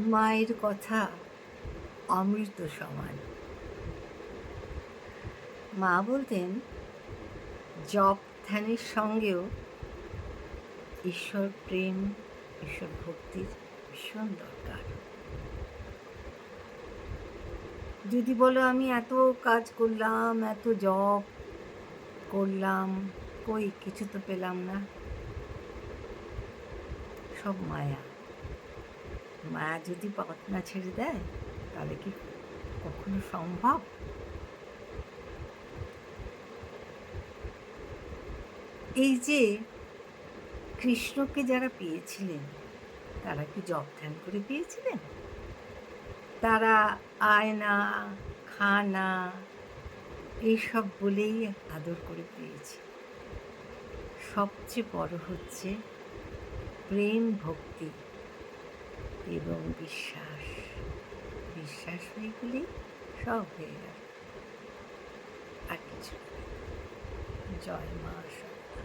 মায়ের কথা অমৃত সমান। মা বলতেন জপ ধ্যানের সঙ্গেও ঈশ্বর প্রেম, ঈশ্বর ভক্তির ভীষণ দরকার। যদি বলো আমি এত কাজ করলাম, এত জপ করলাম, কই কিছু তো পেলাম না, সব মায়া। মায়া যদি পথ না ছেড়ে দেয় তাহলে কি কখনো সম্ভব? এই যে কৃষ্ণকে যারা পেয়েছিলেন তারা কি জপ ধ্যান করে পেয়েছিলেন? তারা আয় না, খা না, এইসব বলেই আদর করে পেয়েছে। সবচেয়ে বড় হচ্ছে প্রেম, ভক্তি এবং বিশ্বাস। বিশ্বাস হয়ে গেলেই সব হয়ে গেল, আর কিছু না। জয় মা শারদা।